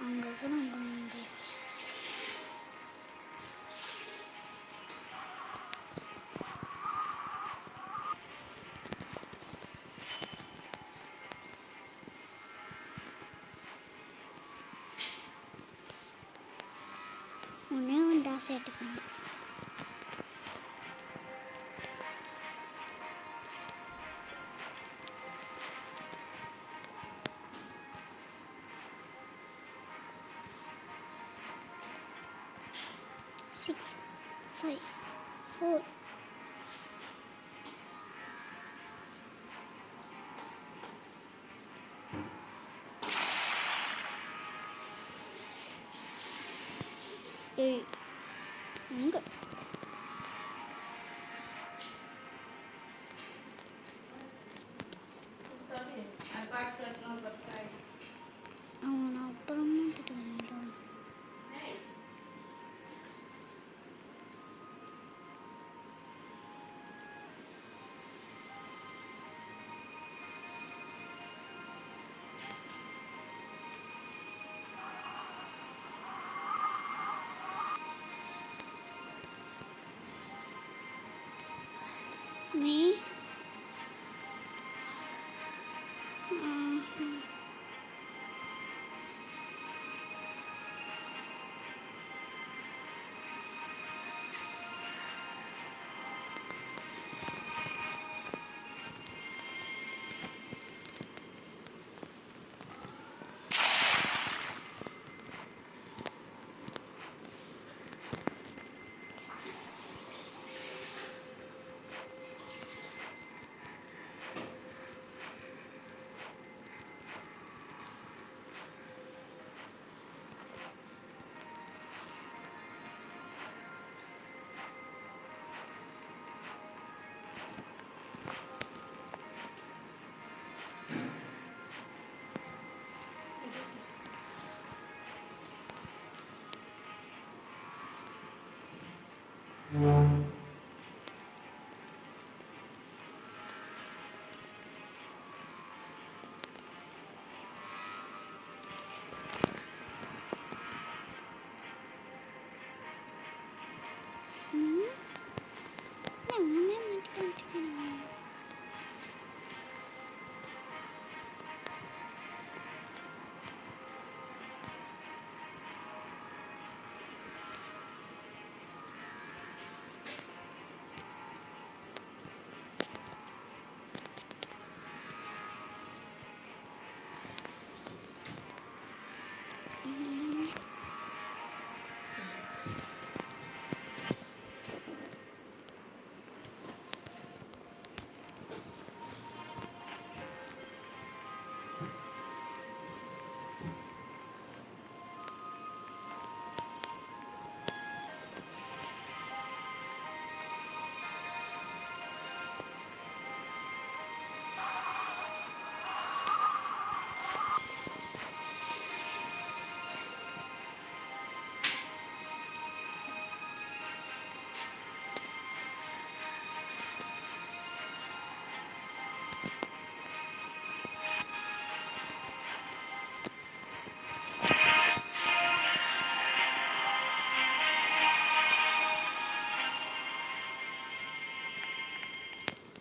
அங்கே கூட வந்து ஒன்றே ஒன்றா சேர்த்துக்கணும். Six, 5, 4. எங்க அவன் அப்புறமா கிட்ட வரேன். Me?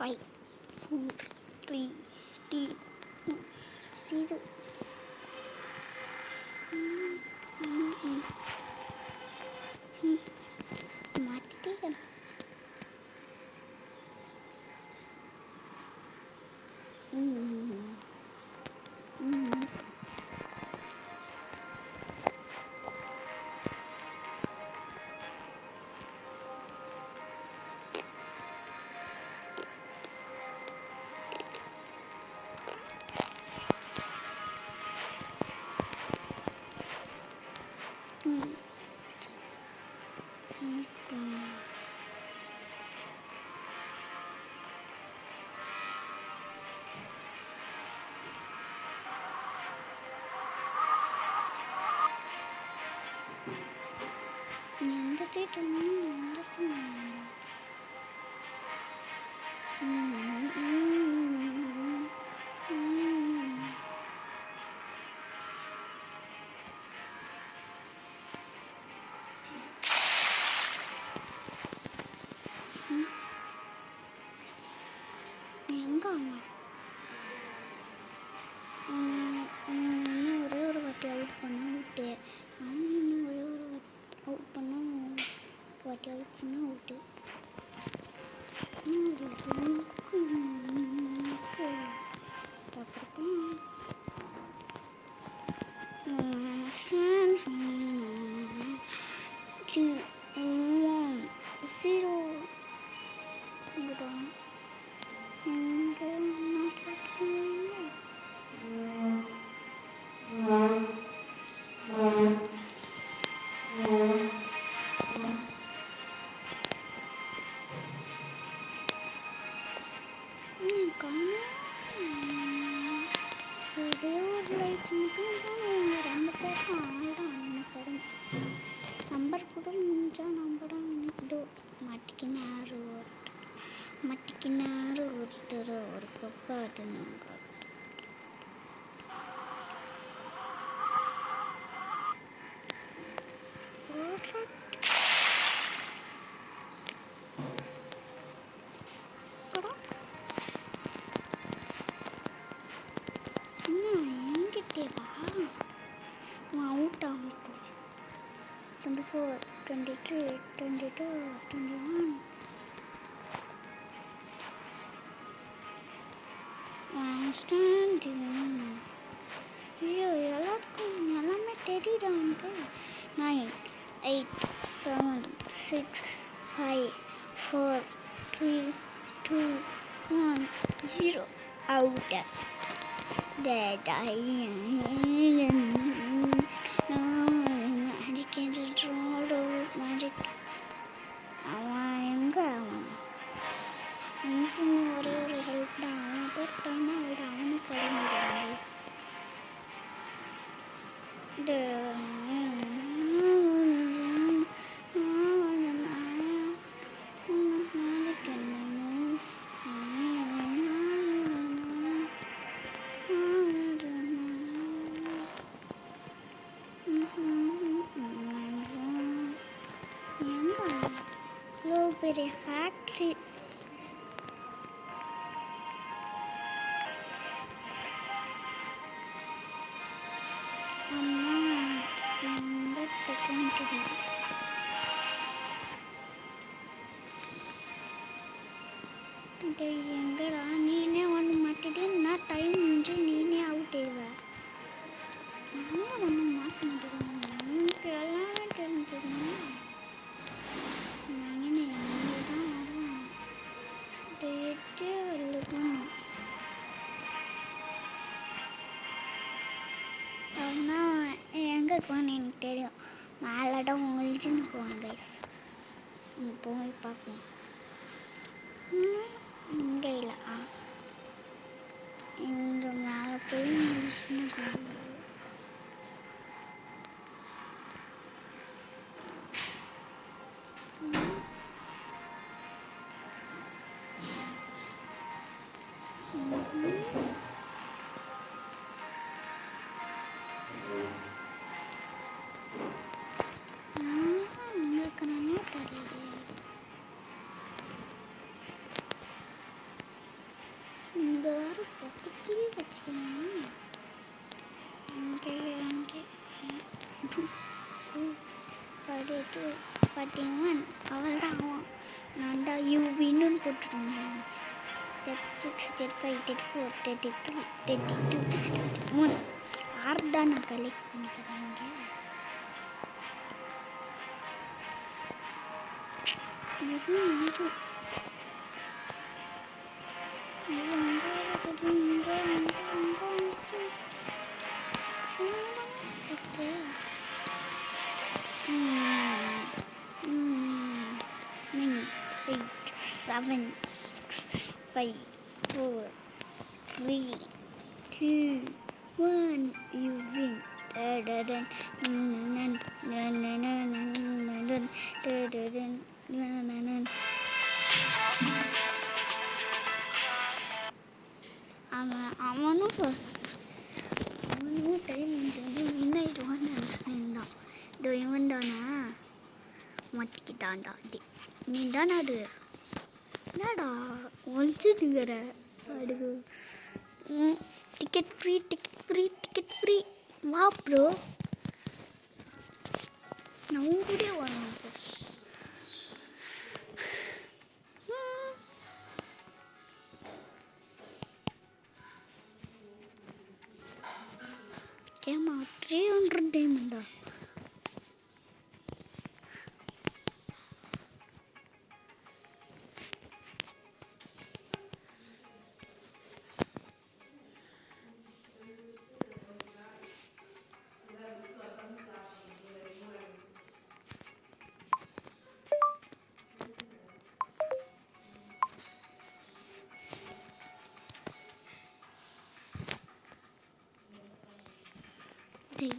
Five, 4, 3, 2, 1, 0. மாட்டிட்டேன். எங்க இன்னும் ஒரே ஒரு வாட்டி அவுட் பண்ண விட்டு அவன் இன்னும் ஒரே ஒரு அவுட் பண்ண வாட்டி அவுட் பண்ண விட்டு zero நம்பர் கூட முடிஞ்சா நம்பட மட்டிக்கினாரு ஒருத்தர் ஒரு கப்பாட்டு என்கிட்டேவா அவுட் ஆகட்டும் 24 23 22 21 ஐயோ எல்லாமே தெரியுது அவனுக்கு 9 8 7 6 5 4 3 2 1 0 out dead magic angels all over magic அவன் எங்க அவன் எனக்கு ஒரே ஒரு ஹெல்ப் தான் அவனை போட்டான்னா அவனுக்கு கடமைடுவாங்க இந்த பெரிய ஃபேக்ட்ரி அம்மா ரொம்ப தெரியும் எங்கடா நீனே ஒன்று மாட்டிட்டு நான் டைம் முடிஞ்சு நீனே அவுட் ஆயிடுவேன் ஒன்றும் மாற்ற மாட்டேங்கிறாங்க எனக்கு எல்லாமே தெரிஞ்சுக்கணும் எங்கே இருக்குவான்னு எனக்கு தெரியும் மேலடம் ஒழிச்சுன்னு போவேன் கைஸ் போய் பார்ப்போம் இங்கே இல்லை இங்கே மேலே போய் ஒழிச்சுன்னு போவேன் இந்த வாரம் பக்கத்துலேயே வச்சுக்கணும் அங்கே 41 அவள் தான் ஆவான் நான் தான் யூவின்னு போட்டுருந்தேன் 36 35 34 33 32 1 ஆறு தான் நான் கலெக்ட் பண்ணிக்கிறேன் Seven, 6, 5, 4, 3, 2, 1, you win. அவனும் டைம் வின் ஆயிடுவான்னு நினச்சிருந்தான். இதோ இவன் தானே மாட்டிக்கிட்டான்டா. நீ தானே அது என்னடா ஒழிச்சுதுங்கிற அடுகு. Ticket free ticket free ticket free. வா ப்ரோ, நான் கூட வரணும். கேமா 300 டைமண்டா?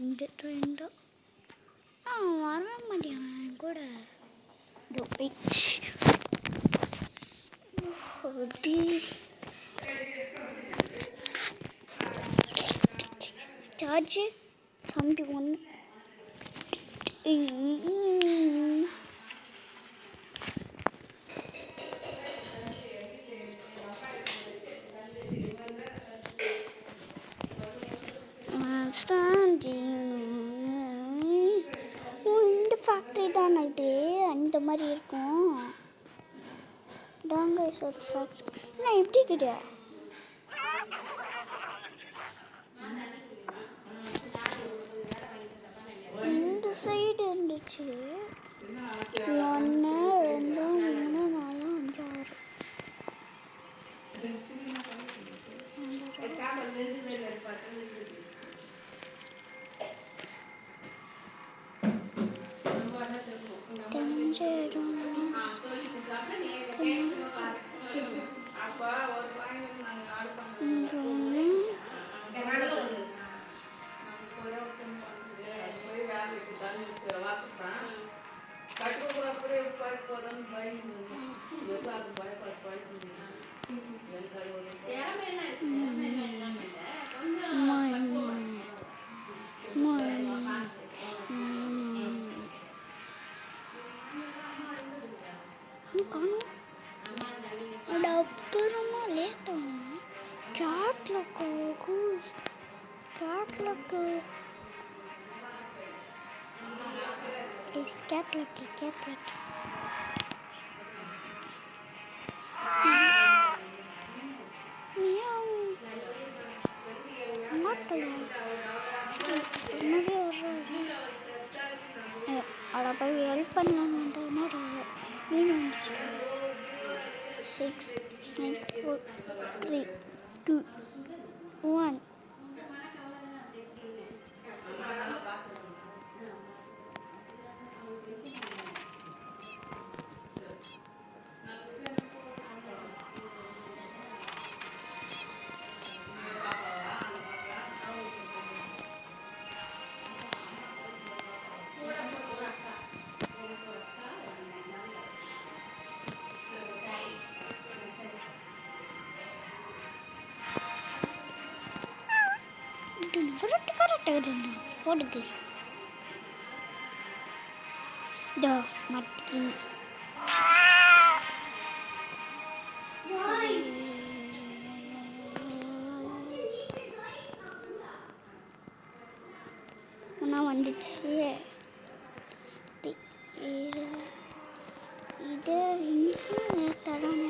இந்த ட்ரெண்டா வர மாட்டேன் கூட. சார்ஜ் 71. இந்த ஃபேக்ட்ரி தான் நைட்டு அந்த மாதிரி இருக்கும். டாங்க சார் ஃபேக்ட்ரி நான் எப்படி கிட்ட இந்த சைடு இருந்துச்சு. 1 2 3 4 5 தெரிஞ்ச இடம். அப்புறமா லேட்டாகும். cat lucky. Meow. அட போய் ஹெல்ப் பண்ணலாம்ன்ற மாதிரி மீன் வந்துச்சு. 6 9 4 3 2 1. Portuguese. The Martins. நான் வந்துச்சு. இது தரம்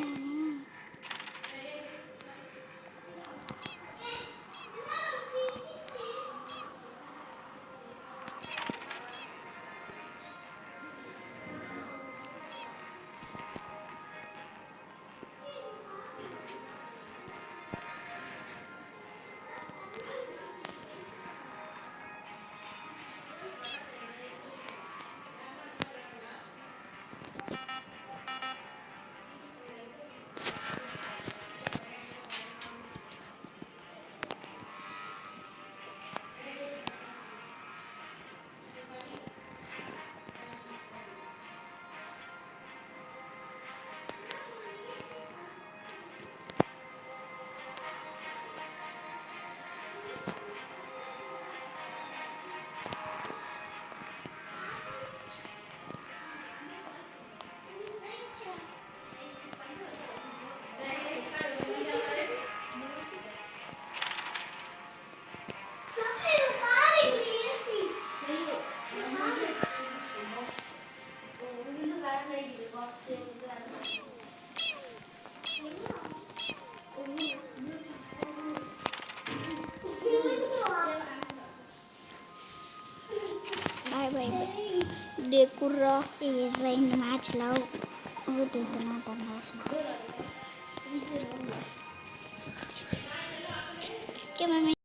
பை பை. டே குர்ரா இந்த மேட்ச்சில் ஊற்றிட்டுனா தந்தார். Okay ma'am.